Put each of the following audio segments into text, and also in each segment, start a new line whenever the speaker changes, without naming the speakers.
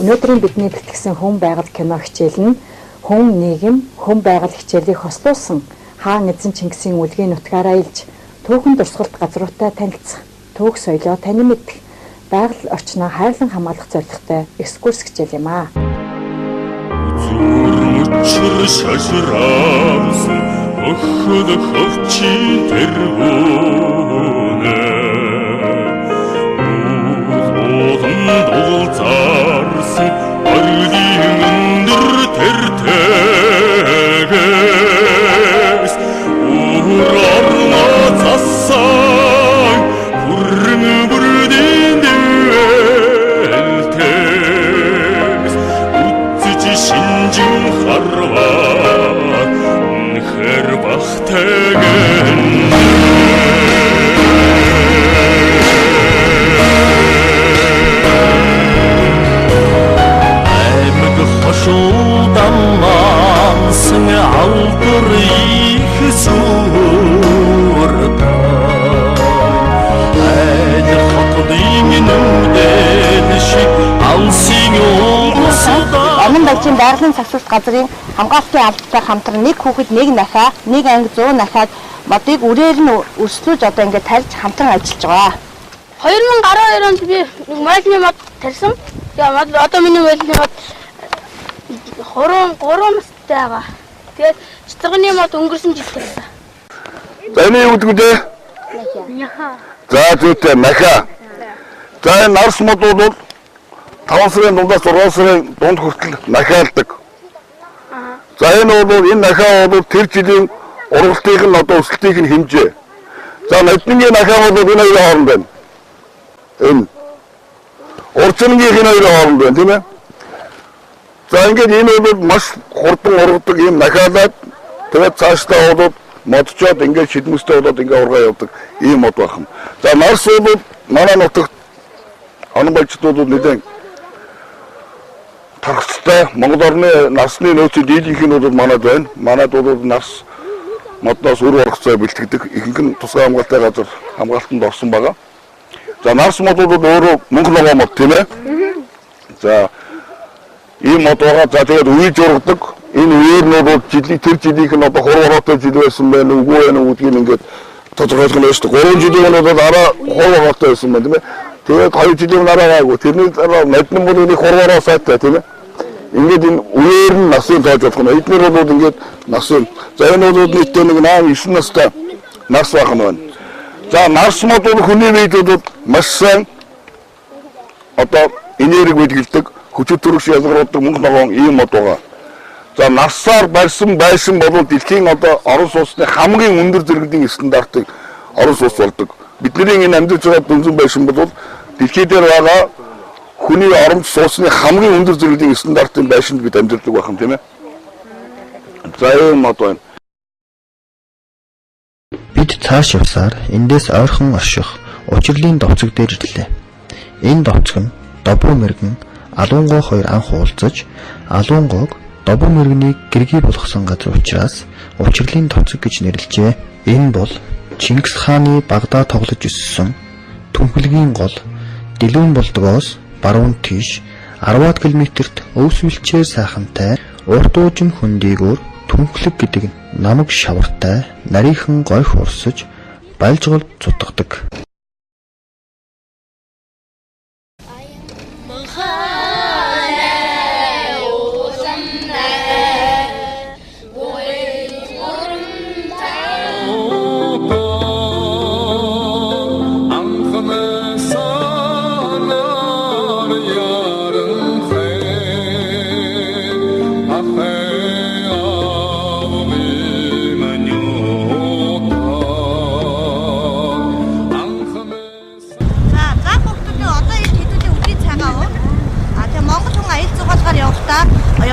Өнөөдрийн бидний бэлтгэсэн хүн байгаль кино хичээл нь хүн нийгэм, хүн байгаль хичээлийг хослуулсан хаан эзэн Чингисийн үлгийн нутгаараа илж түүхэн дурсгалт газруудтай танилцах, түүх соёлоо танин мэдэх, байгаль орчноо хайрлан хамгаалах зорилготой экскурс хичээл юм аа.
Багийн байгалийн саксус газрын хамгаалтын албатай хамтран нэг хүүхэд нэг нахаа, нэг анги 100 нахаад модыг үрээр нь өрслүүлж одоо ингээд тарьж хамтран ажиллаж байгаа.
2012 онд би модны мод тарьсан. Тэгээ одоо миний модны мод 3 настай байгаа. Тэгээд читгэний мод өнгөрсөн жил тарьсан.
За энэ юу гэдэг вэ?
Наха.
За зүйтэй наха. За энэ нарс мод бол 5 сарын дундаас 6 сарын дунд хүртэл нахаалдаг. За энэ бол энэ нахаа бол тэр жилийн ургалтыг нь одоо өсөлтийг нь хэмжээ. За нодны нахаа бол энэ хоёрын хооронд байна. Энэ урчингийн энэ хоёрын хооронд байна тийм ээ. За ингээд энэ бол маш хурдан ургадаг юм нахаалаад тэгээд цаашдаа бол модчоод ингээд шидмөстэй болоод ингээд ургаа явдаг ийм мод байна. За нарс бол манай нутагт онон болчдууд нэгэн тархацтай Монгол орны нарсны нөөцийн дийлэнх нь бол манайд байна. Манайд бол нарс модноос өр ургацаа бэлтгэдэг ихэнх нь тусгай хамгаалалтын газар хамгаалтанд орсон байгаа. За нарс мод бол өөрөө мөнгө ногоо мод тийм ээ. За ийм мод байгаа. За тэгээд үеж ургадаг. Энэ үеэр нь бол жилийн тэр жилийнх нь одоо хуруутай жил байсан байна уу үгүй байна уу гэдгийг ингээд тодорхойлох нь шүү дээ. 3 жилийн нь бол араа хуруутай байсан байна тийм ээ. Тэгээд 2 жилийн дараа гайгүй. Тэрний дараа модны модны хуруугаа сайтай тийм ээ. Ингээд энэ үеэр нь насын тоож болох нь. Эдгээр бол ингээд насын. За энэ бол нийтдээ нэг 8-9 настай нарс байх нь байна. За нарс мод бол хүний биед бол маш сайн одоо энерги бэлгэлдэг, хүчит төрөш ялгаруулдаг мөнгө ногоон ийм мод байгаа. За нарсаар барьсан байшин бол дэлхийн одоо орон сууцны хамгийн өндөр зэрэглэлийн стандартыг орон сууц болдог. Бидний энэ амьдарч байгаа дүнзэн байшин бол дэлхий дээр байгаа хүний орон сууцны хамгийн өндөр зэрэглэлийн стандартын байшинд бид амьдардаг байх юм тийм ээ. За ийм мод байна.
Бид цааш явсаар эндээс ойрхон орших учирлын довцог дээр ирлээ. Энэ довцог нь Добруу мэргэн Алуунгой хоёр анх уулзаж Алуунгойг Добруу мэргэнийг гэргий болгосон газар учраас учирлын довцог гэж нэрлэжээ. Энэ бол Чингис хааны Багдад тоглож өссөн түнхэлгийн гол Дэлгүүн болдгоос баруун тийш 10 км-т өвсвөлчээр сайхантай урдуужин хөндийгөөр түнхлэг гэдэг намаг шавартай нарийнхан гойх урсаж байлжгол цутгадаг.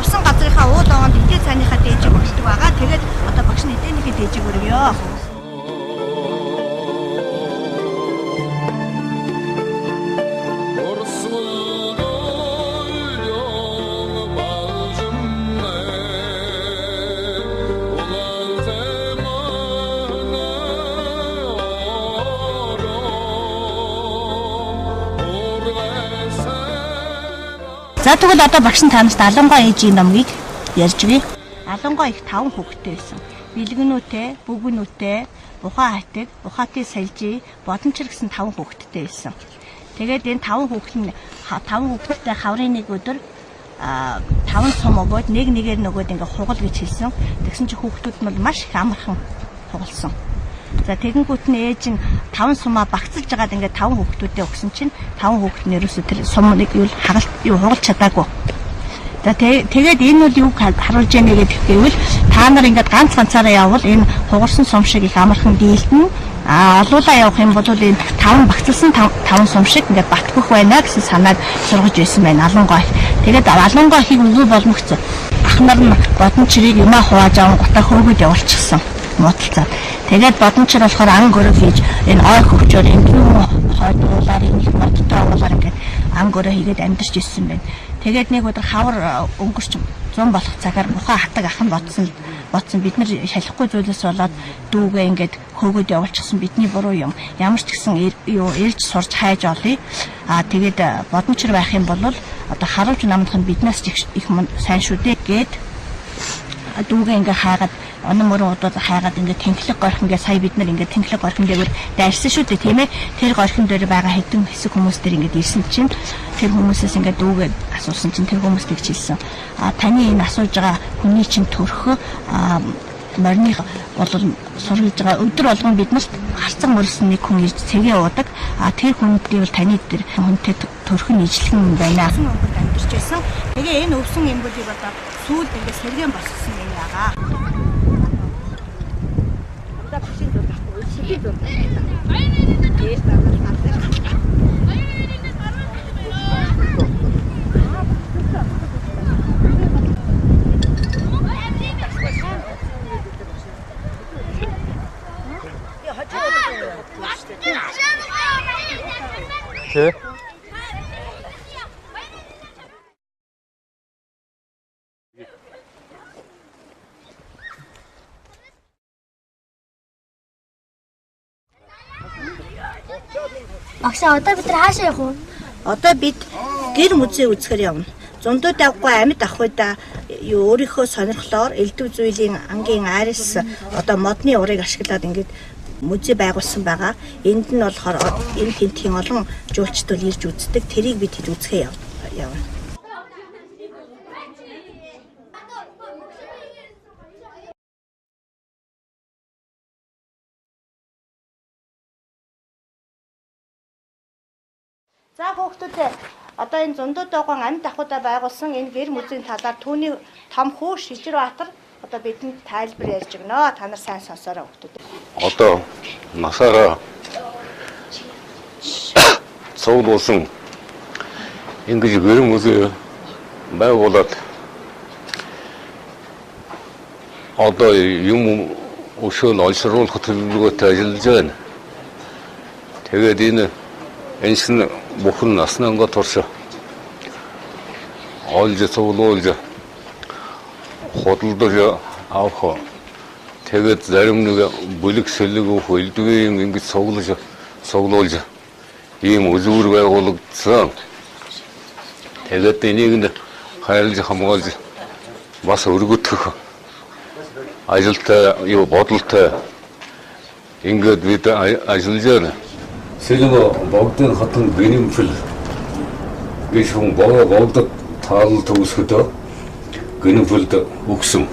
Явсан газрынхаа ууд онд эдгээр цайныхаа дээжийг өргөдөг байгаа. Тэгээд одоо багш нь эдгээрийнхээ дээжийг өргөё. За тэгвэл одоо багш нь танаас Алангой ээжийн номыг ярьж өгье. Алангой их 5 хүүхэдтэй байсан. Бэлгэнүүтэй, бүгнүүтэй, ухаан хатаг, ухаатын сальжи, бодончир гэсэн 5 хүүхэдтэй байсан. Тэгээд энэ 5 хүүхэдтэй хаврын нэг өдөр 5 сум өгөөд нэг нэгээр нөгөөд ингээ хугал гэж хэлсэн. Тэгсэн чинь хүүхдүүд нь бол маш их амархан хугалсан. За тэгэнгүүт нь ээж нь 5 сумаа багцлж байгаад ингээ 5 хүүхдүүдэд өгсөн чинь 5 хүүхэд нь ерөөсөө тэр сумыг юу хугалж чадаагүй. За тэгээд энэ бол юу харуулж яана гэвэл та нар ингээд ганцаараа явбал энэ хугарсан сум шиг их амархан дийлдэн олуулаа явах юм бол энэ 5 багцлсан 5 сум шиг ингээд батгах байна гэсэн санааг сургаж байсан байна Алангой. Тэгээд Алангой хийг өвөө боломгц ах нар нь бодончрыг юмаа хувааж аван гутаа хөөгд явуулчихсан муудалцаад. Тэгээд бодончр болохоор ан гөрөг хийж энэ ой хөвчөөр энэ хойдуулаар энэ их модтой уулаар ингээд ан гөрөө хийгээд амьдарч ирсэн байна. Тэгээд нэг өдөр хавар өнгөрч 100 болох цагаар ухаан хатаг ах нь бодсон бид нар шалахгүй зүйлээс болоод дүүгээ ингээд хөөгд явуулчихсан бидний буруу юм. Ямар ч гэсэн ирж сурч хайж олъё. Тэгээд бодончр байх юм бол одоо харуулж намдах нь биднээс их сайн шүү дээ гэд дүүгээ ингээ хаагаад онон мөрөн удаад хаагаад ингээ тэнхлэг горхон гээ сая бид нар ингээ тэнхлэг горхон дээгүүр дайрсан шүү дээ тийм ээ. Тэр горхон дээр байгаа хэдэн хэсэг хүмүүс дээр ингээ ирсэн чинь тэр хүмүүсээс ингээ дүүгээ асуусан чинь тэр хүмүүс тэгж хэлсэн. Таны энэ асууж байгаа хүний чинь төрхөө морины бол сургаж байгаа өдөр болгон биднэрт харцан мөрсөн нэг хүн ирж цэгээ уудаг. Тэр хүнтэй бол таны тэр хүнтэй төрх нь ижлэгэн байна. Амьдарч байсан. Тэгээ энэ өвсөн эмбөлийг одоо сүүлд ингээ сэргэн босгосон юм яагаа. Одоо бишин зурдаг. Шигээ зурдаг. Дээс дараа
Тэ.
Багшаа одоо бид хаашаа явах вэ?
Одоо бид гэр музей үзэхээр явна. Зундууд авахгүй амьд авахуйда өөрийнхөө сонирхлоор элдв зүйлийн ангийн арис одоо модны урыг ашиглаад ингээд музей байгуулсан байгаа. Энд нь болохоор энэ тентхийн олон жуулчдууд ирж үздэг. Тэрийг бид хэд үзэхээ явна. За хүүхдүүдээ одоо энэ зундууд байгаа амьд ахуйда байгуулсан энэ гэр музейн талаар түүний том хүү Шижирбаатар одоо бидэнд тайлбар ярьж өгнө. Та нар сайн сонсоорой хүүхдүүд.
Одоо насаараа цуглуулсан ингэж гэр музей байгуулад одоо юм өшөөл олшруулах төлөвлөгөөтэй ажиллаж байна. Тэгээд энэ шин бүхэн наснангаа турш олж цуглуулж хөдөлдөж авах. Тэгээд зарим нэг бүлэг сэлэг хөлдгүй юм ингэж цуглуулж ийм үзүүр байгуулагдсан. Тэгээд энийг нь хайрлаж хамгаалж бас өргөдөх ажилтай бодолтой ингээд бид ажиллаж байна. Сэлэг богдын хатан гинэмфэл гэж хүн богдод таал төгсгөдөө гинэмфэлд өгсөн.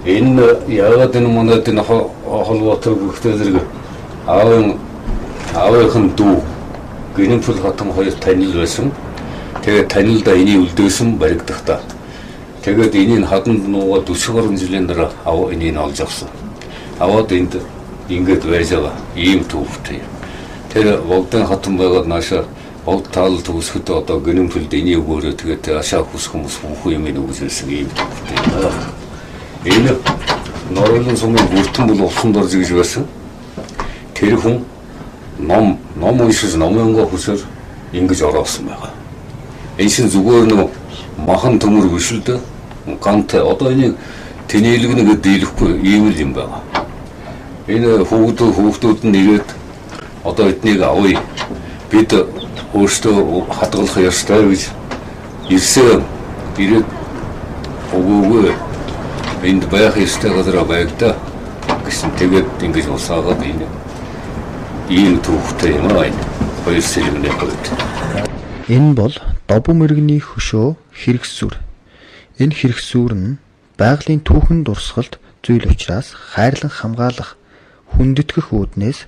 Энэ яагаад энэ манайд энэ холбоотой бүхтэй зэрэг аавын дүү гинэмфэл хатан хоёр танил байсан. Тэгээд танилда энийг үлдээсэн баригдахдаа. Тэгээд энийг хатанд нуугаад 40 гаруй жилийн дараа энийг олж авсан. Аваад энд ингээд байж байгаа ийм төвхтэй. Тэр богдын хатан байгаад нааша богд таал төгсгөд одоо гинэмфэлд энийг өгөөрэй тэгээд ашаа хүсэх хүмүүс бүх юм өгүүлсэн ийм төвхтэй. Энэ Норлон сумын бүртэн бол усан дорж гэж байсан. Тэр хүн ном уншиж номынгаа хүсээр ингэж ороосон байгаа. Энэ шин зүгээр нэг махан төмөр биш л дээ. Гантай одоо энийг тэнээлгэнэ гэдэг дийлэхгүй ийм л юм байгаа. Энэ хүүхдүүд нь нэгээд одоо эднийг авъя. Бид өөрсдөө хадгалах ёстой гэж ирсэн ирээд өгөөгөө энд байх ёстой газар байгда гэсэн тэгээд ингэж усаагаад ийм төвхтэй юм аа. Хоёр сэлмний хувьд.
Энэ бол добу мэргэний хөшөө хэрэгсүр. Энэ хэрэгсүр нь байгалийн түүхэн дурсгалд зүйл учраас хайрлан хамгаалах, хүндэтгэх үүднээс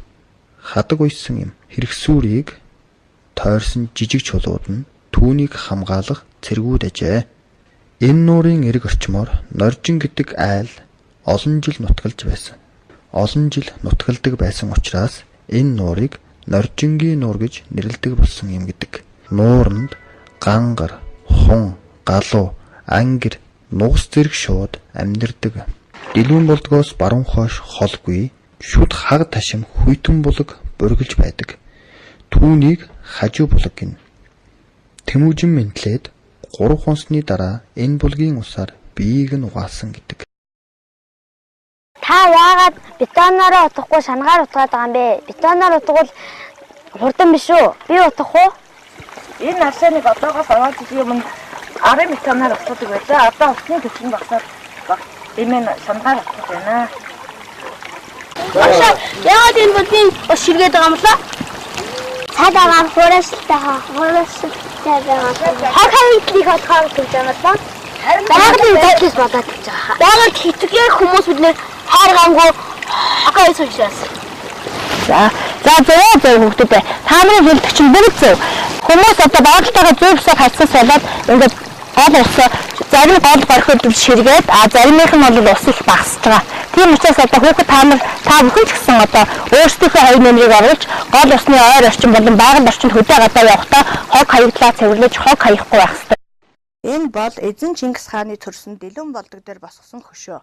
хадаг уйсан юм. Хэрэгсүрийг тойрсон жижиг чулууд нь түүнийг хамгаалах цэргүүд ажээ. Энэ нуурын эрг орчмоор Норжин гэдэг айл олон жил нутгалж байсан. Олон жил нутгалдаг байсан учраас энэ нуурыг Норжингийн нуур гэж нэрлэдэг болсон юм гэдэг. Нууранд гангар, хун, галуу, ангир, нугас зэрэг шууд амьдардаг. Дэлгүүн болдгоос баруун хойш холгүй, шүд хаг ташим хүйтэн булаг бургилж байдаг. Түүнийг хажуу булаг гэнэ. Тэмүүжин мэнтлээд 3 хонсны дараа энэ булгийн усаар биеийг нь угаасан гэдэг.
Та яагаад бетоноор утгахгүй шангаар утгаад байгаа юм бэ? Бетоноор утгавал хурдан биш үү? Би утгах уу?
Энэ арсеныг одоогоос аваад юм арын бетоноор утгадаг байлаа. Одоо утсны төсөл нь багсаад эмээ шангаар утгаж байна.
Яагаад энэ бүдгийн ус ширгээд байгаа юм бэ?
Цаадагаар хуураштай байгаа. Хахайтлыг отхоор гэж байна л да. Байгалийн зайлс бодоод гэж байгаа.
Байгаль хитгэх хүмүүс биднэр хааргаангүй хахай сууж. За хүүхдүүд та нарын хэлдэг чинь бүгд зөв. Хүмүүс одоо байгальтайгаа зөвсөө харьцаж болоод ингээд гол ус зарим гол горход ширгээд заримийнх нь бол ус их багасж байгаа. Тийм учраас одоо хүүхэд та бүхэн ч гэсэн одоо өөрсдийнхөө хоёр нэмрийг оруулж гол усны ойр орчин болон байгаль орчинд хөдөө гадаа явахдаа хог хаягдлаа цэвэрлэж хог хаяхгүй байх хэрэгтэй.
Энэ бол эзэн Чингис хааны төрсөн Дэлгүүн болдог дээр босгосон хөшөө.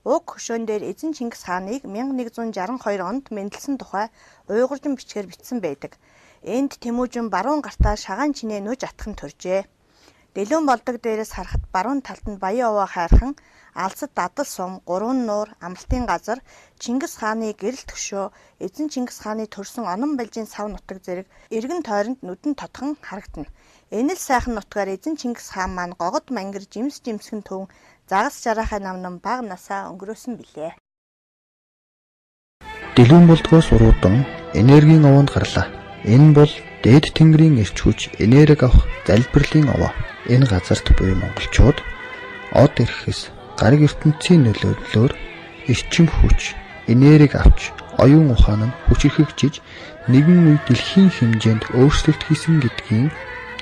Уг хөшөөн дээр эзэн Чингис хааныг 1162 онд мэндэлсэн тухай уйгуржин бичгээр бичсэн байдаг. Энд Тэмүүжин баруун гартаа шагаан чинээ нүж атхан төржээ. Дэлгүүн болдог дээрээс харахад баруун талд нь Баян овоо хайрхан, алсад дадал сум, 3 нуур, амралтын газар, Чингис хааны гэрэлт хөшөө, эзэн Чингис хааны төрсөн онон балжийн сав нутаг зэрэг эргэн тойронд нүдэн тодхон харагдана. Энэ л сайхан нутгаар эзэн Чингис хаан маань гогод мангар жимсгэн төв загас жарахай намнан баг насаа өнгөрөөсөн билээ.
Дэлгүүн болдгоос уруудан энергийн овоонд гарлаа. Энэ бол дээд тэнгэрийн эрч хүч энерги авах залбирлын овоо. Энэ газарт буй монголчууд од ирэхээс гариг ертөнцийн нөлөөллөөр эрчим хүч энерги авч оюун ухаан нь хүчрхэгжиж нэгэн үед дэлхийн хэмжээнд өөрчлөлт хийсэн гэдгийг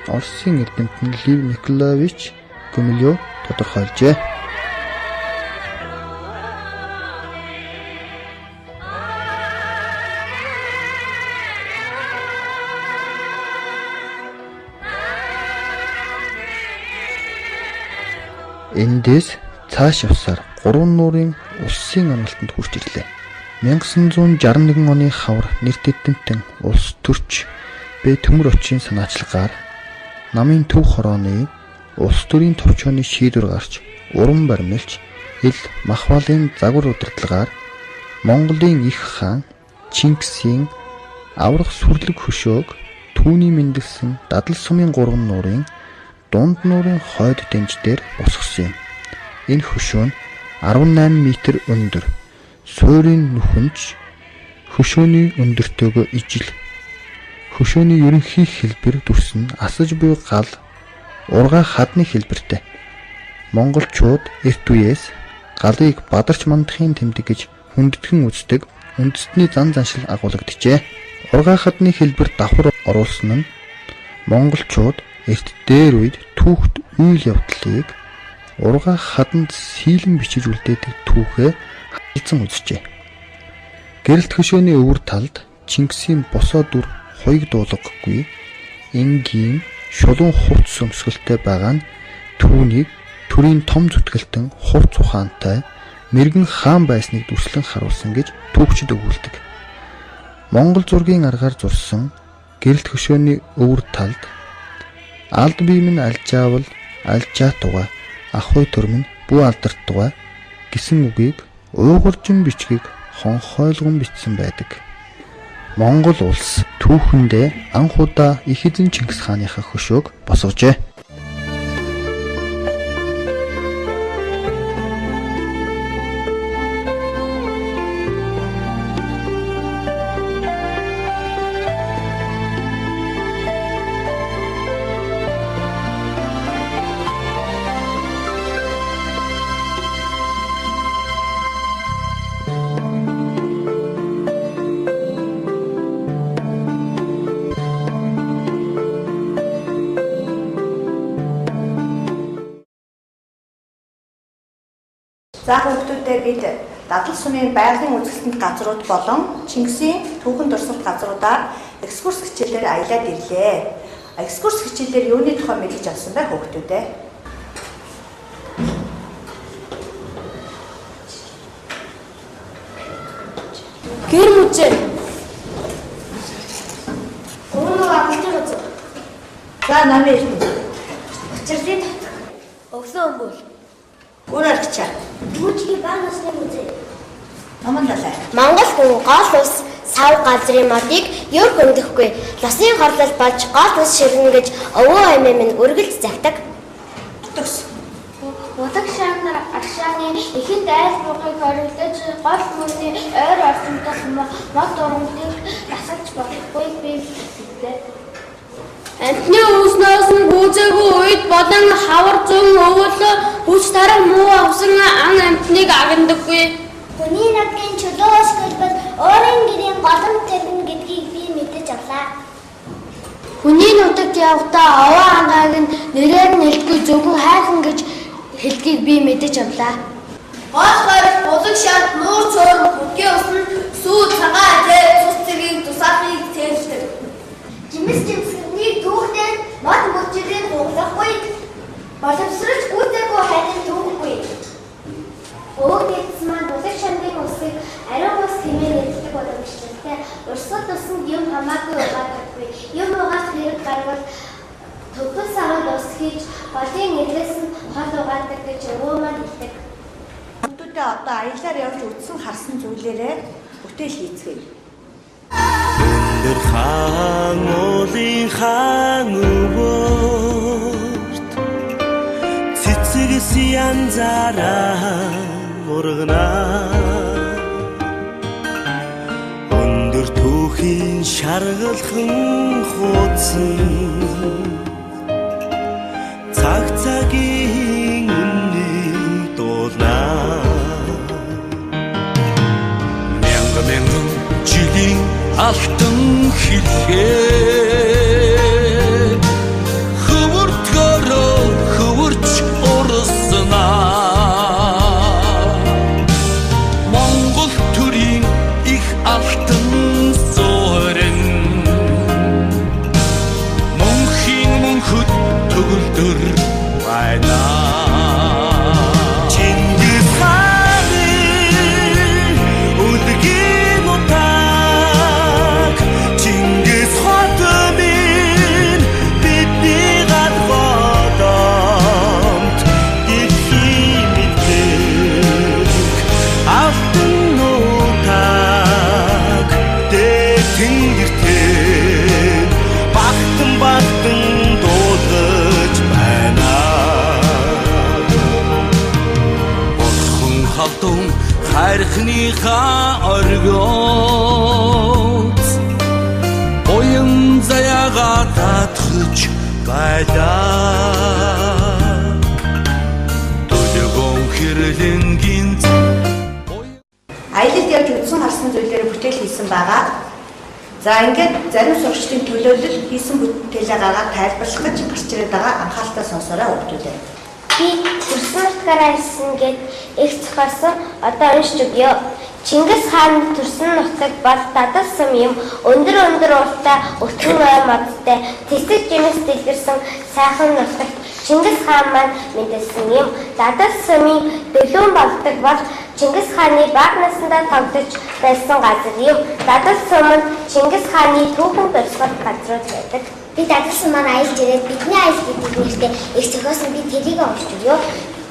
Оросын эрдэмтэн Лев Николаевич Гумилев тодорхойлжээ. Эндээс цааш явсаар 3 нуурын улсын амралтанд хүрч ирлээ. 1961 оны хавар нэр дэдэнтэн улс төрч бэ төмөр очийн санаачлагаар намын төв хорооны улс төрийн товчооны шийдвэр гарч уран баримлж ил махвалын загвар удирдлагаар Монголын их хаан Чингисийн аврах сүрлэг хөшөөг түүний мэндэлсэн дадал сумын 3 нуурын дунд нуурын хойд дэнж дээр босгосон юм. Энэ хөшөө нь 18 м өндөр. Суурийн нүхэнч хөшөөний өндөртөөгөө ижил. Хөшөөний ерөнхий хэлбэр дүрс нь асаж буй гал ургаа хадны хэлбэртэй. Монголчууд эрт үеэс галыг бадарч мандахын тэмдэг гэж хүндэтгэн үздэг үндэстний зан заншил агуулгаджээ. Ургаа хадны хэлбэр давхар оруулсан нь монголчууд эрт дээр үед түүхт үйл явдлыг ургаа хаданд сийлэн бичиж үлдээдэг түүхээ халдсан үзжээ. Гэрэлт хөшөөний өвөр талд Чингисийн босоо дүр хуйг дуулгагүй энгийн шулуун хувц өмсгөлтэй байгаа нь түүнийг төрийн том зүтгэлтэн хувц ухаантай мэрэгэн хаан байсныг дүрслэн харуулсан гэж түүхчид өгүүлдэг. Монгол зургийн аргаар зурсан гэрэлт хөшөөний өвөр талд алд бием нь альжаавал альжаатуга ахуй төрмөн бүү алдартуга гэсэн үгийг уйгуржин бичгийг хонхойлгон бичсэн байдаг. Монгол улс түүхэндээ анх удаа их эзэн Чингис хааныхаа хөшөөг босгожээ.
За хүүхдүүдээ бид Дадал сумын байгалийн үзэсгэлэнт газрууд болон Чингисийн түүхэн дурсгалт газруудаар экскурс хичээлээр аялаад ирлээ. Экскурс хичээлээр юуны тухай мэдэж авсан бай хүүхдүүдээ?
Гэр мүжээ. Өөрөө аппликейшн үзв.
За намын
Учирлын өглөө өмбөл.
Өөрөөр хэлчихэ.
Түүчгийн баг насны музей.
Номон далай.
Монгол хүн гол ус сав газрын модыг юр хөндөхгүй. Лосын хорлол болж гол ус ширнэ гэж өвөө эмээ минь үргэлж загтаг.
Төс.
Удаг шаанаар агшааны ихэнд айл бугыг хориглож гол мөсний ойр орчимдох мод урмыг дасалж болохгүй би хэлдэг. Амтны үүснээс нь гүйцээгүй үед болон хавар зүүн өвөлөө хүч тарах муу авсан ан амтныг агандаггүй. Хүний нутгийн чөлөө өсгөлбөл өөрийн гэрийн голом тэргэн гэдгийг би мэдэж авлаа. Хүний нутагт явахдаа овоо ангааг нь нэрээр нь хэлдэггүй зөвхөн хайхан гэж хэлдгийг би мэдэж авлаа. Гол хориг булаг шат нуур цоор бүдгийн усны сүү цагаан зээ цус цэгийн тусаахыг тэлдэг. Жимс жимсний түүхтэй мод мөчрийн хуглахгүй боловсрож гүйцээгүй хайрын түүхгүй. Өөдөөс маань булаг шандын усыг ариун ус хэмээн нэрлэдэг боломжтой. Урсгал усанд юм хамаагүй угаадаггүй. Юм угаас хэрэг гарвал төгөл сарал ус хийж голын эрлээс нь хол угаадаг гэж өвөө маань хэлдэг.
Хүүхдүүдээ одоо аялаар явж үзсэн харсан зүйлээрээ бүтээл хийцгээе.
Өндөр хаан уулын хаан өвөрт цэцэгс янзаараа ургана. Өндөр түүхийн шаргалхан хуудсан цаг цагийн үннийг дуулнаа. Мянган жилийн алтан хэлхээ хөвөртгөрөө хөвөрч урснаа. Монгол төрийн их алтан зуурин мөнхийн мөнхөд төгөлдөр байна. Чингис хааны үлгийн утаг Чингис хотын бидний гадгадамт дэлхийн мэддэг алтан утаг дээгэн гэртээ багтан багтан дуулгаж байна. Бурхан халдун хайрхныхаа оргиоц уян заяага татгаж байлаа. Төлөвөн хэрлэнгийн
Аялалд явж үзсэн харсан зүйлээрээ бүтээл хийсэн байгаа. За ингээд зарим сурагчдын төлөөлөл хийсэн бүтээлээ гаргаад тайлбарлах гэж гарч ирээд байгаа. Анхааралтай сонсоорой хүүхдүүдээ.
Би төрсөн нутгаараа ирсэн гэд их зохиосон одоо уншиж өгье. Чингис хаан төрсөн нутаг бол дадал сум юм. Өндөр өндөр уртаа өтгөн ой модтой тэсэг жимс дэлгэрсэн сайхан нутагт Чингис хаан маань мэдсэн юм. Дадал сумын дөлөөн болдог бол Чингис хааны бага насндаа тогтож байсан газар юм. Дадал сум нь Чингис хааны түүхэн дурсгалт газрууд байдаг. Би дадал сум маань аялж ирээд бидний аялал гэдэг нэртэй их зохиосон би тэрийг уншиж өгье.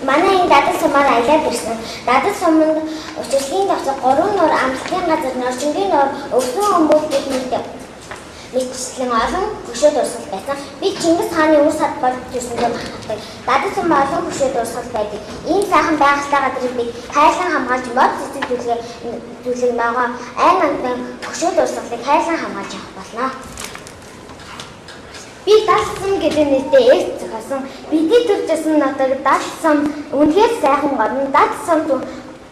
Манай энэ дадал сум маань аялаад ирсэн. Дадал суманд учирлагын давцаг 3 нуур амралтын газар Норжингийн нуур өвсөн өмбөг гэх нэртэй мэтчлэн олон хөшөө дурсгал байсан. Би Чингис хааны үр сад болж ирсэндээ магтдаг. Дадал сум олон хөшөө дурсгал байдаг. Ийм сайхан байгальтай газрыг бид хайлан хамгаалж мод цэцэг зүйлэг ногоо айн амтны хөшөө дурсгалыг хайлан хамгаалж явах болно. Би дадал сум гэдэг нэртэй их зохиосон. Бидний төржсэн нутаг дадал сум үнэхээр сайхан горно. Дадал сумд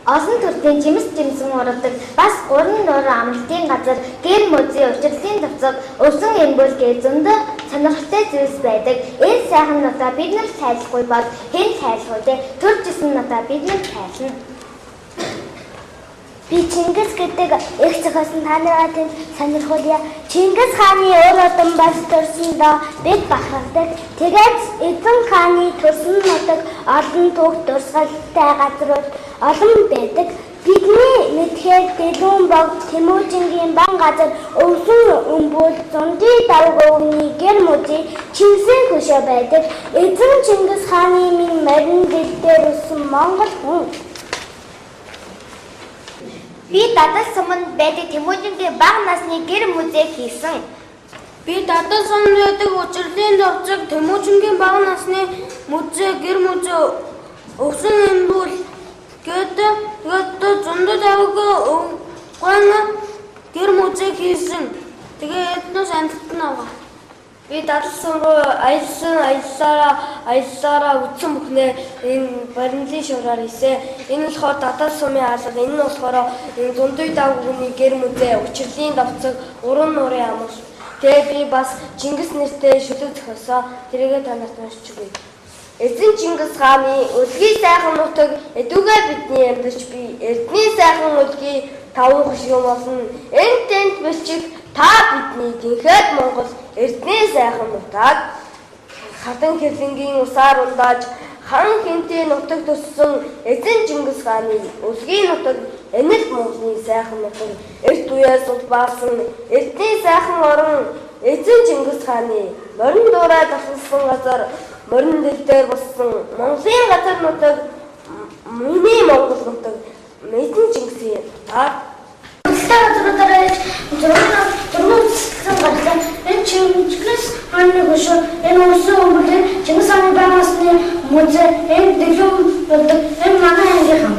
олон төрлийн жимсэн ургадаг бас 3 нуур амралтын газар гэр музей учирлын давцаг өвсөн эмбөл гээ зөндөө сонирхолтой зүйлс байдаг. Энэ сайхан нутаа бид нар тайлахгүй бол хэн тайлах вэ? Төрж исэн нутаа бид нар тайлна. Би Чингис гэдэг их зохиосон та нараа тэнд сонирхуулъя. Чингис хааны өр одон бас төрсөндөө бид бахархдаг. Тэгээд эзэн хааны төрсөн нутаг олон түүх дурсгалтай газрууд олон байдаг. Бидний мэдхээр Дэлгүүн бог Тэмүүжингийн бан газар өвсөн өмбөл зунди давгууны гэр мужи Чингисийн хөшөө байдаг. Эзэн Чингис хааны минь морин дэд дээр өссөн Монгол хүн. Би дадал суманд байдаг Тэмүүжингийн бага насны гэр музей хийсэн.
Би дадал суманд байдаг учирлын давцаг Тэмүүжингийн бага насны музей гэр музей өвсөн өмбөл гэдэг зундад авгаа гэр музей хийсэн. Тэгээ этнос амжилтан аваа. Би дадал сум руу аяллаараа үтсэн бүхнээ энэ баримлын шуураар хийсэн. Энэ болохоор дадал сумын алга. Энэ нь болохоор энэ зундад авгууны гэр музей, учирлын давцаг, уран нуурын амус. Тэгээ би бас Чингис нэртэй шүлэг зохиосон. Тэрийгээ танаас уншиж өгье. Эзэн Чингис хааны үлгий сайхан нутаг эдүгээ бидний амьдарч би эрдний сайхан үлгий таван хөшгөө болно. Энд тэнд бэлчих та бидний гинхэд Монгол эрдний сайхан нутаг хатан хэрлэнгийн усаар ундааж хан хинтээ нутаг төссөн эзэн Чингис хааны үлгий нутаг энэт Монголын сайхан нутаг эрт үеэс улбаасан эрдний сайхан орон эзэн Чингис хааны морин дуурай тасалсан газар морин дээр болсон Монголын газар нутаг миний Монгол нутаг эзэн Чингисийн нутаг.
Газруудаараа зургуулсан газар энэ Чингис хааны хөшөө энэ өссөн өмбөлөөр Чингис хааны бага насны музей энэ Дэлгүүн болдог энэ манай ангийн хам.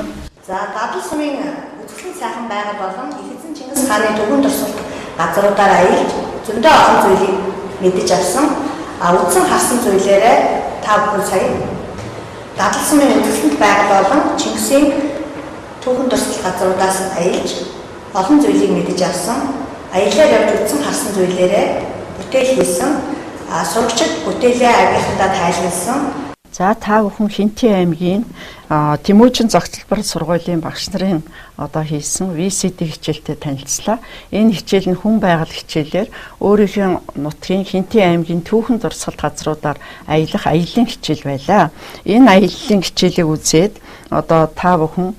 За дадал сумын үзэсгэлэн сайхан байгаль болон их эзэн Чингис хааны төвийн дурсгалт газруудаар аялж зөндөө олон зүйлийг мэдэж авсан. Үдсэн харсан зүйлээрээ та бүхэн сая дадал сумын үзэсгэлэнт байгаль болон Чингисийн түүхэн дурсгалт газруудаас аялж олон зүйлийг мэдэж авсан. Аяллаар явж үдсэн харсан зүйлээрээ бүтээл хийсэн. Сурагчид бүтээлээ агийнхандаа тайлбарлсан.
За та бүхэн Хинтээ аймгийн Тэмүүжин зохицолбор сургуулийн багш нарын хийсэн VCD хичээлтэй танилцлаа. Энэ хичээл нь хүн байгаль хичээлээр өөрийнхөө нутгийн Хинтээ аймгийн түүхэн дурсгалт газруудаар аялах аяллаа хичээл байлаа. Энэ аяллаа хичээлийг үзээд та бүхэн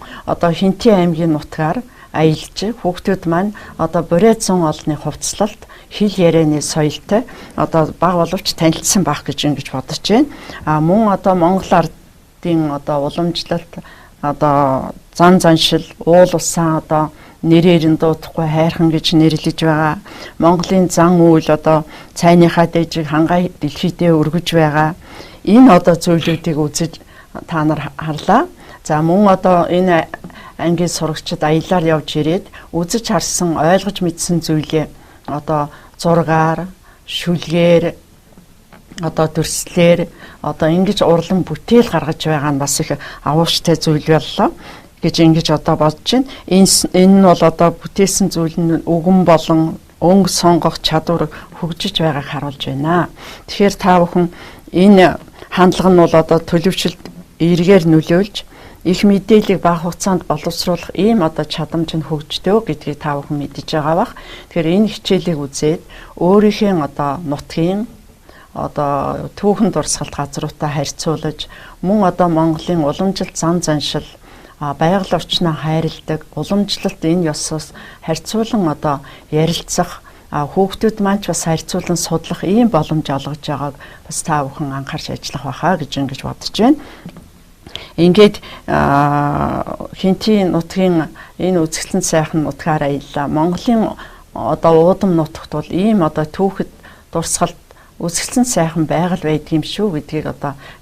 Хинтээ аймгийн нутгаар аялж хүүхдүүд маань бурайд зун олны хувцлалт хэл ярианы соёлтой баг боловч танилцсан байх гэж ингэж бодож байна. Мөн Монгол ардын уламжлалт зан заншил уул усан нэрээр нь дуудахгүй хайрхан гэж нэрлэж байгаа. Монголын зан үйл цайныхаа дэжиг хангай дэлхийдээ өргөж байгаа. Энэ зүйлүүдийг үзэж та нар харлаа. За мөн энэ ангийн сурагчид аяллаар явж ирээд үзэж харсан ойлгож мэдсэн зүйлээ зургаар, шүлгээр, төрслээр ингэж урлан бүтээл гаргаж байгаа нь бас их авууштай зүйл боллоо гэж ингэж бодож байна. Энэ нь бол бүтээсэн зүйл нь үгэн болон өнгө сонгох чадвар хөгжиж байгааг харуулж байна. Тэгэхээр та бүхэн энэ хандлага нь бол төлөвшөлт эргээр нөлөөлж их мэдээллийг бага хугацаанд боловсруулах ийм чадамж нь хөгждөг гэдгийг та бүхэн мэдэж байгаа бах. Тэгэхээр энэ хичээлийг үзээд өөрийнхөө нутгийн түүхэн дурсгалт газруудаа харьцуулж мөн Монголын уламжлалт зан заншил байгаль орчноо хайрладаг уламжлалт энэ ёсоос харьцуулан ярилцах хүүхдүүд маань ч бас харьцуулан судлах ийм боломж олгож байгааг бас та бүхэн анхаарч ажиллах байхаа гэж ингэж бодож байна. Ингээд Хинтээ нутгийн энэ үзэсгэлэн сайхан нутгаар аяллаа. Монголын уудам нутагт бол ийм түүхэд дурсгалт үзэсгэлэн сайхан байгаль байдгийм шүү гэдгийг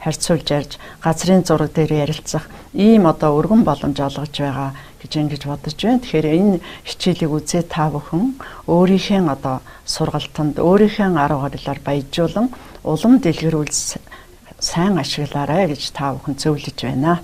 харьцуулж ярьж газрын зураг дээр ярилцах ийм өргөн боломж олгож байгаа гэж ингэж бодож байна. Тэгэхээр энэ хичээлийг үзээ та бүхэн өөрийнхөө сургалтанд өөрийнхөө арга барилаар баяжуулан улам дэлгэрүүл сайн ашиглаарай гэж та бүхэн зөвлөж байна.